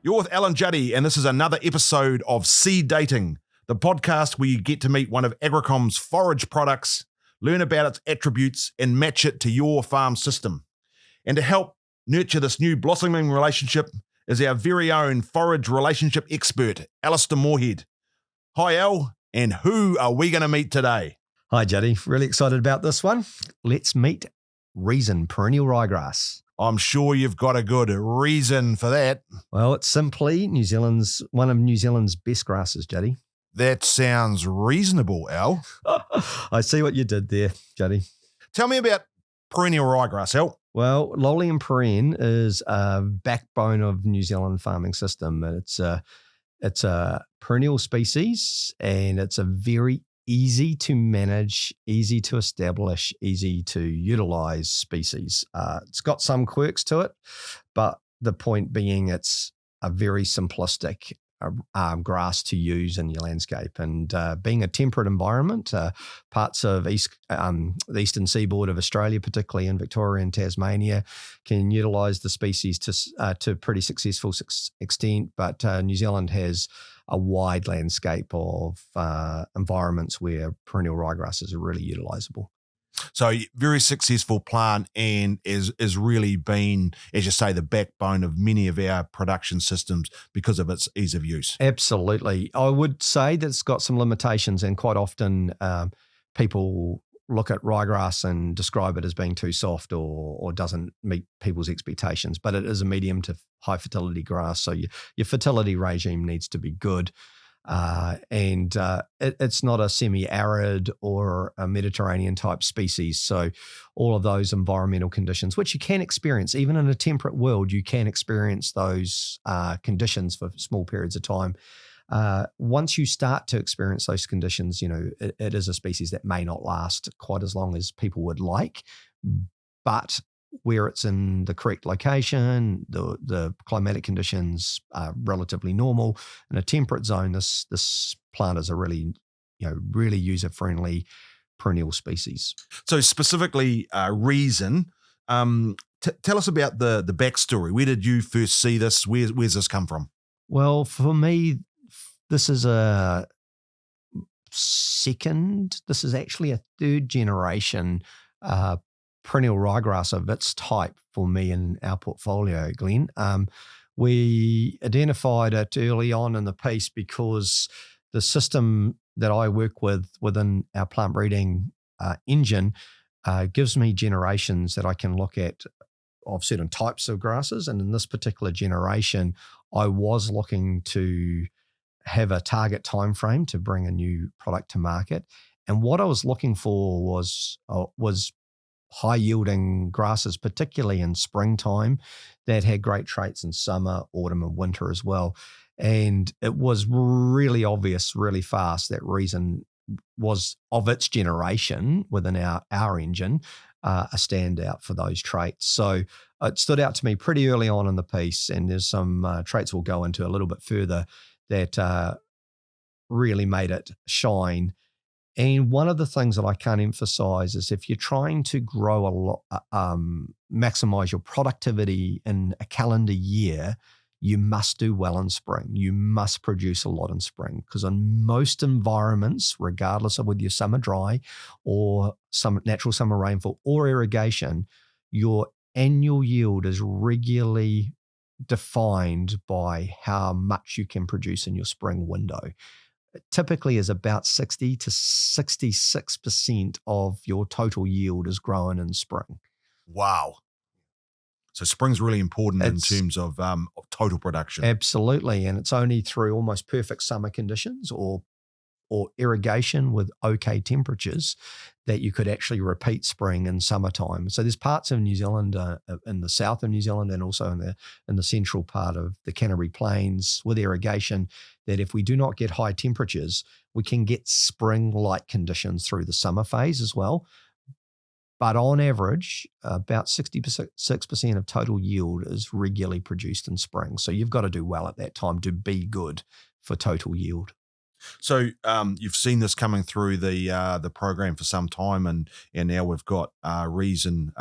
You're with Alan Juddy, and this is another episode of Seed Dating, the podcast where you get to meet one of Agricom's forage products, learn about its attributes, and match it to your farm system. And to help nurture this new blossoming relationship is our very own forage relationship expert, Alistair Moorhead. Hi, Al, and who are we going to meet today? Hi, Juddy. Really excited about this one. Let's meet Reason perennial ryegrass. I'm sure you've got a good reason for that. Well, it's simply one of New Zealand's best grasses, Juddy. That sounds reasonable, Al. I see what you did there, Juddy. Tell me about perennial ryegrass, Al. Well, Lolium perenne is a backbone of New Zealand farming system. It's a perennial species, and it's a very easy to manage, easy to establish, easy to utilize species. It's got some quirks to it, but the point being it's a very simplistic grass to use in your landscape. And being a temperate environment, parts of the eastern seaboard of Australia, particularly in Victoria and Tasmania, can utilize the species to pretty successful extent. But New Zealand has a wide landscape of environments where perennial ryegrasses are really utilizable. So very successful plant, and is really been, as you say, the backbone of many of our production systems because of its ease of use. Absolutely. I would say that it's got some limitations, and quite often people look at ryegrass and describe it as being too soft or doesn't meet people's expectations, but it is a medium to high fertility grass. So your fertility regime needs to be good. It's not a semi-arid or a Mediterranean type species. So all of those environmental conditions, which you can experience, even in a temperate world, you can experience those conditions for small periods of time. Once you start to experience those conditions, it is a species that may not last quite as long as people would like, but where it's in the correct location, the climatic conditions are relatively normal. In a temperate zone, this plant is a really user-friendly perennial species. So specifically, Reason, tell us about the backstory. Where did you first see this? Where's this come from? Well, for me, this is actually a third generation perennial ryegrass of its type for me in our portfolio, Glenn. We identified it early on in the piece because the system that I work with within our plant breeding engine gives me generations that I can look at of certain types of grasses. And in this particular generation, I was looking to have a target time frame to bring a new product to market. And what I was looking for was high-yielding grasses, particularly in springtime, that had great traits in summer, autumn, and winter as well. And it was really obvious really fast that Reason was, of its generation within our engine, a standout for those traits. So it stood out to me pretty early on in the piece, and there's some traits we'll go into a little bit further that really made it shine. And one of the things that I can't emphasize is if you're trying to grow a lot, maximize your productivity in a calendar year, you must do well in spring. You must produce a lot in spring, because in most environments, regardless of whether you're summer dry or some natural summer rainfall or irrigation, your annual yield is regularly defined by how much you can produce in your spring window. It typically is about 60 to 66% of your total yield is grown in spring. Wow. So spring's really important in terms of total production. Absolutely. And it's only through almost perfect summer conditions or irrigation with okay temperatures that you could actually repeat spring in summertime. So there's parts of New Zealand, in the south of New Zealand, and also in the central part of the Canterbury Plains with irrigation, that if we do not get high temperatures, we can get spring-like conditions through the summer phase as well. But on average, about 66% of total yield is regularly produced in spring. So you've got to do well at that time to be good for total yield. So you've seen this coming through the program for some time, and now we've got Reason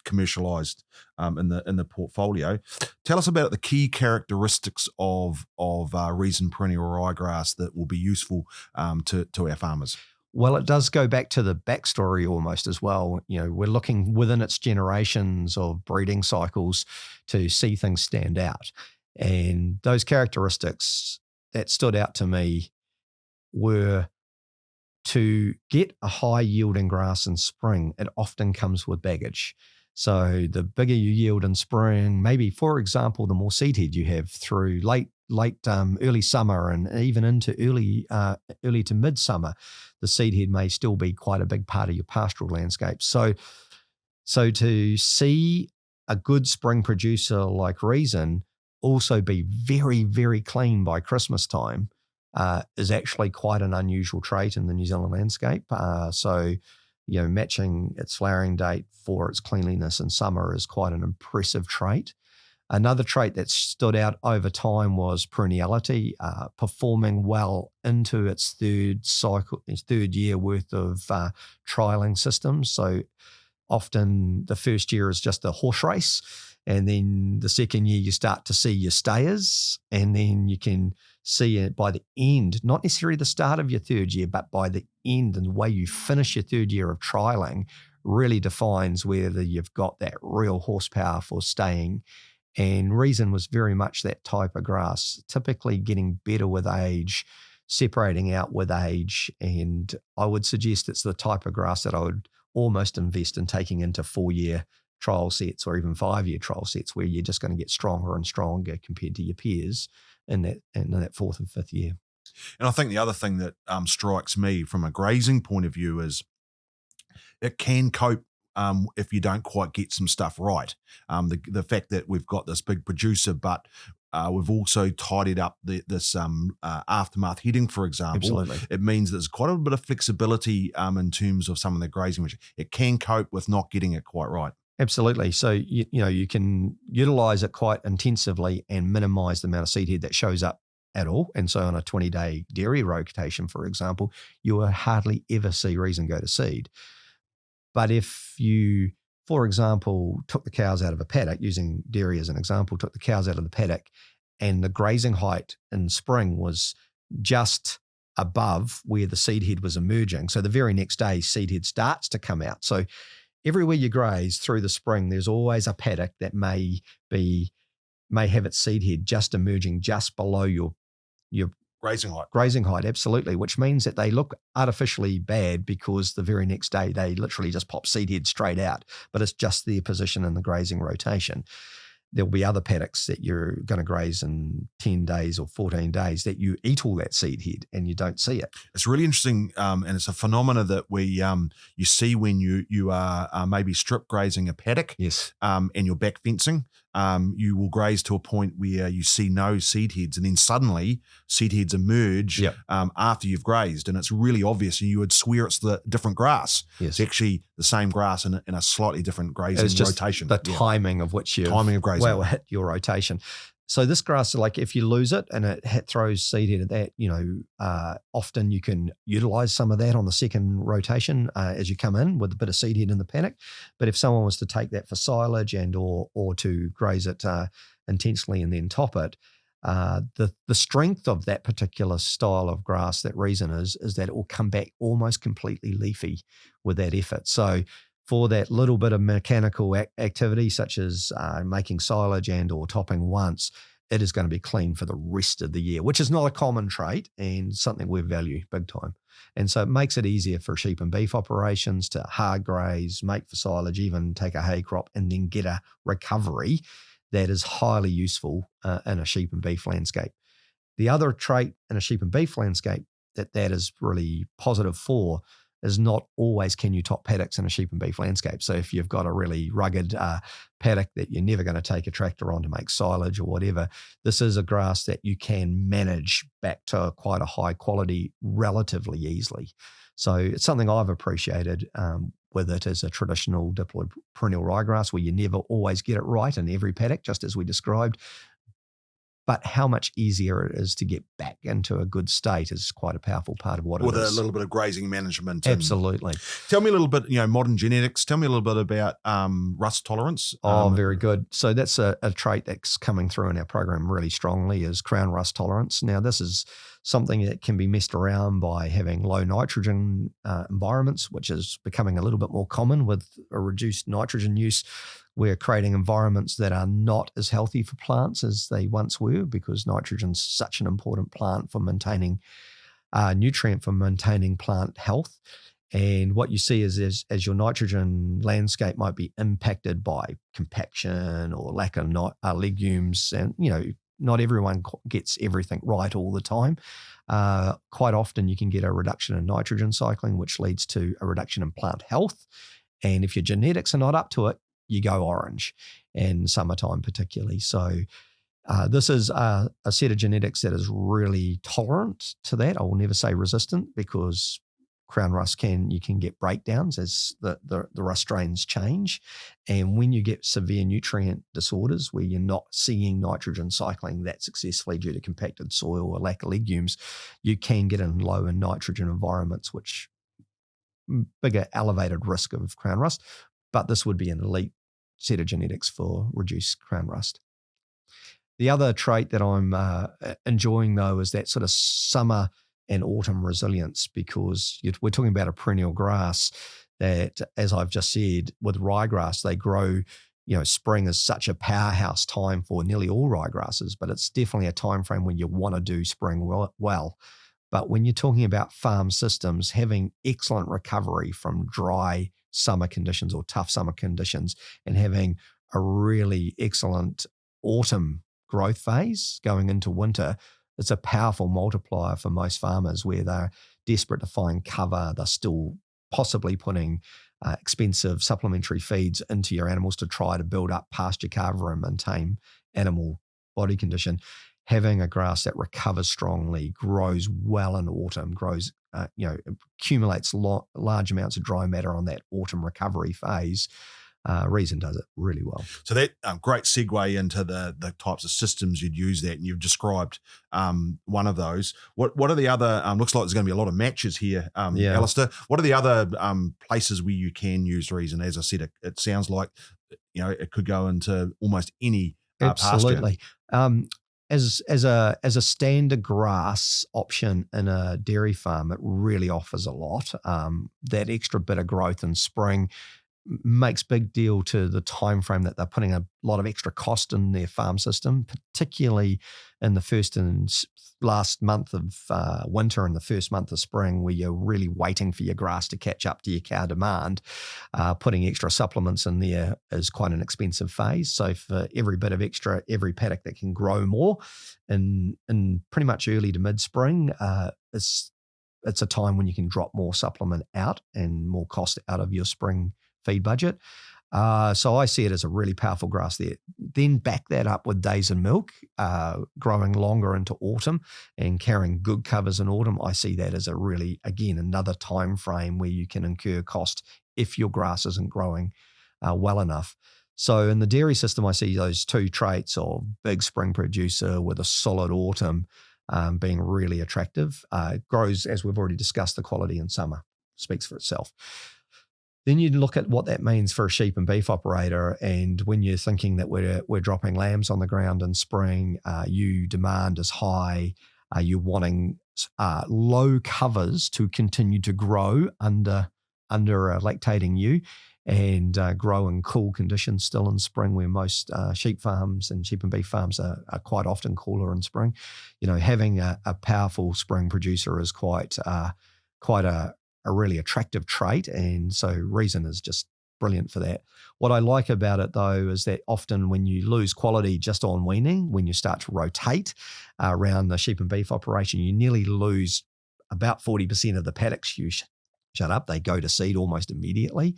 commercialized in the portfolio. Tell us about the key characteristics of resin perennial ryegrass that will be useful to our farmers. Well, it does go back to the backstory almost as well. We're looking within its generations of breeding cycles to see things stand out. And those characteristics that stood out to me were to get a high yielding grass in spring, it often comes with baggage. So the bigger you yield in spring, maybe, for example, the more seed head you have through early summer and even into early to midsummer, the seed head may still be quite a big part of your pastoral landscape. So to see a good spring producer like resin also be very, very clean by Christmas time is actually quite an unusual trait in the New Zealand landscape. Matching its flowering date for its cleanliness in summer is quite an impressive trait. Another trait that stood out over time was perenniality, performing well into its third year worth of trialing systems. So often the first year is just a horse race, and then the second year you start to see your stayers, and then you can see it by the end, not necessarily the start of your third year, but by the end and the way you finish your third year of trialing really defines whether you've got that real horsepower for staying. And resin was very much that type of grass, typically getting better with age, separating out with age. And I would suggest it's the type of grass that I would almost invest in taking into 4-year trial sets or even 5-year trial sets, where you're just going to get stronger and stronger compared to your peers in that 4th and 5th year. And I think the other thing that strikes me from a grazing point of view is it can cope if you don't quite get some stuff right. The fact that we've got this big producer, but we've also tidied up this aftermath heading, for example. Absolutely. It means there's quite a bit of flexibility in terms of some of the grazing, which it can cope with not getting it quite right. Absolutely. So, you can utilize it quite intensively and minimize the amount of seed head that shows up at all. And so on a 20-day dairy rotation, for example, you will hardly ever see resin go to seed. But if you, for example, took the cows out of a paddock, using dairy as an example, took the cows out of the paddock and the grazing height in spring was just above where the seed head was emerging. So the very next day, seed head starts to come out. So everywhere you graze through the spring, there's always a paddock that may have its seed head just emerging just below your Grazing height, absolutely, which means that they look artificially bad because the very next day they literally just pop seed head straight out, but it's just their position in the grazing rotation. There'll be other paddocks that you're going to graze in 10 days or 14 days that you eat all that seed head and you don't see it. It's really interesting, and it's a phenomena that you see when you are maybe strip grazing a paddock. Yes. And you're back fencing. You will graze to a point where you see no seed heads, and then suddenly seed heads emerge after you've grazed, and it's really obvious, and you would swear it's the different grass. Yes. It's actually the same grass in a slightly different grazing it's just rotation. The timing of which you grazing hit your rotation. So this grass, like if you lose it and it throws seed head at that, often you can utilize some of that on the second rotation as you come in with a bit of seed head in the paddock. But if someone was to take that for silage and or to graze it intensely and then top it, the strength of that particular style of grass, that resin is that it will come back almost completely leafy with that effort. So for that little bit of mechanical activity, such as making silage and or topping once, it is going to be clean for the rest of the year, which is not a common trait and something we value big time. And so it makes it easier for sheep and beef operations to hard graze, make for silage, even take a hay crop and then get a recovery that is highly useful in a sheep and beef landscape. The other trait in a sheep and beef landscape that is really positive for is not always can you top paddocks in a sheep and beef landscape. So if you've got a really rugged paddock that you're never going to take a tractor on to make silage or whatever, this is a grass that you can manage back to quite a high quality relatively easily. So it's something I've appreciated with it as a traditional diploid perennial ryegrass, where you never always get it right in every paddock, just as we described. But how much easier it is to get back into a good state is quite a powerful part of what it is. With a little bit of grazing management. Absolutely. Tell me a little bit, modern genetics. Tell me a little bit about rust tolerance. Very good. So that's a trait that's coming through in our program really strongly is crown rust tolerance. Now, this is something that can be messed around by having low nitrogen environments, which is becoming a little bit more common with a reduced nitrogen use. We're creating environments that are not as healthy for plants as they once were because nitrogen's such an important nutrient for maintaining plant health. And what you see is as your nitrogen landscape might be impacted by compaction or lack of legumes, and not everyone gets everything right all the time. Quite often you can get a reduction in nitrogen cycling, which leads to a reduction in plant health. And if your genetics are not up to it, you go orange in summertime particularly. So this is a set of genetics that is really tolerant to that. I will never say resistant because crown rust you can get breakdowns as the rust strains change. And when you get severe nutrient disorders where you're not seeing nitrogen cycling that successfully due to compacted soil or lack of legumes, you can get in low in nitrogen environments, which bigger elevated risk of crown rust. But this would be an elite set of genetics for reduced crown rust. The other trait that I'm enjoying, though, is that sort of summer and autumn resilience, because we're talking about a perennial grass that, as I've just said, with ryegrass, they grow, spring is such a powerhouse time for nearly all ryegrasses, but it's definitely a time frame when you want to do spring well. But when you're talking about farm systems, having excellent recovery from dry summer conditions or tough summer conditions and having a really excellent autumn growth phase going into winter, it's a powerful multiplier for most farmers where they're desperate to find cover. They're still possibly putting expensive supplementary feeds into your animals to try to build up pasture cover and maintain animal body condition. Having a grass that recovers strongly, grows well in autumn, accumulates large amounts of dry matter on that autumn recovery phase. Reason does it really well. So that great segue into the types of systems you'd use that, and you've described one of those. What are the other? Looks like there's going to be a lot of matches here, Alistair. What are the other places where you can use Reason? As I said, it sounds like it could go into almost any absolutely. Pasture. As a standard grass option in a dairy farm, it really offers a lot. That extra bit of growth in spring makes big deal to the time frame that they're putting a lot of extra cost in their farm system, particularly in the first and last month of winter and the first month of spring, where you're really waiting for your grass to catch up to your cow demand. Putting extra supplements in there is quite an expensive phase. So for every bit of extra, every paddock that can grow more in pretty much early to mid-spring, it's a time when you can drop more supplement out and more cost out of your spring feed budget. So I see it as a really powerful grass there. Then back that up with days and milk, growing longer into autumn and carrying good covers in autumn. I see that as a really, again, another time frame where you can incur cost if your grass isn't growing well enough. So in the dairy system, I see those two traits of big spring producer with a solid autumn being really attractive. Grows, as we've already discussed, the quality in summer. Speaks for itself. Then you look at what that means for a sheep and beef operator, and when you're thinking that we're dropping lambs on the ground in spring, you demand is high. You're wanting low covers to continue to grow under lactating ewe and grow in cool conditions still in spring, where most sheep farms and sheep and beef farms are quite often cooler in spring. Having a powerful spring producer is quite a really attractive trait, and so Reason is just brilliant for that. What I like about it, though, is that often when you lose quality just on weaning, when you start to rotate around the sheep and beef operation, you nearly lose about 40% of the paddocks you shut up. They go to seed almost immediately,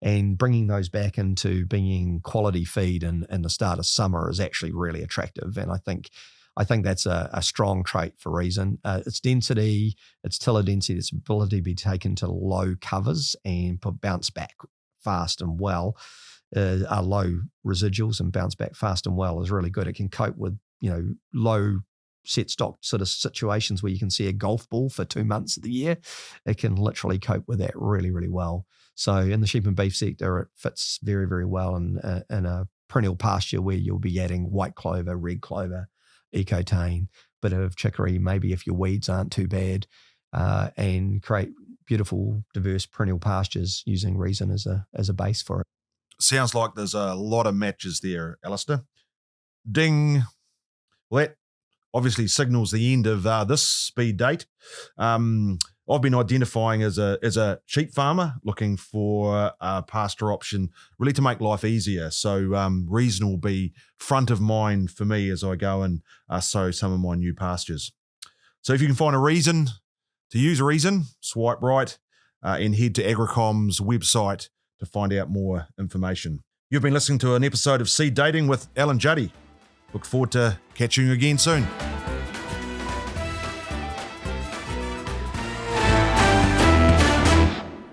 and bringing those back into being quality feed in the start of summer is actually really attractive, and I think that's a strong trait for Reason. Its density, its tiller density, its ability to be taken to low covers and bounce back fast and well, low residuals and bounce back fast and well is really good. It can cope with low set stock sort of situations where you can see a golf ball for 2 months of the year, it can literally cope with that really, really well. So in the sheep and beef sector, it fits very, very well in a perennial pasture where you'll be adding white clover, red clover, ecotane, bit of chicory, maybe if your weeds aren't too bad, and create beautiful, diverse perennial pastures using resin as a base for it. Sounds like there's a lot of matches there, Alistair. Ding. Well, that obviously signals the end of this speed date. I've been identifying as a sheep farmer looking for a pasture option really to make life easier. So reason will be front of mind for me as I go and sow some of my new pastures. So if you can find a reason to use reason, swipe right and head to Agricom's website to find out more information. You've been listening to an episode of Seed Dating with Al and Juddy. Look forward to catching you again soon.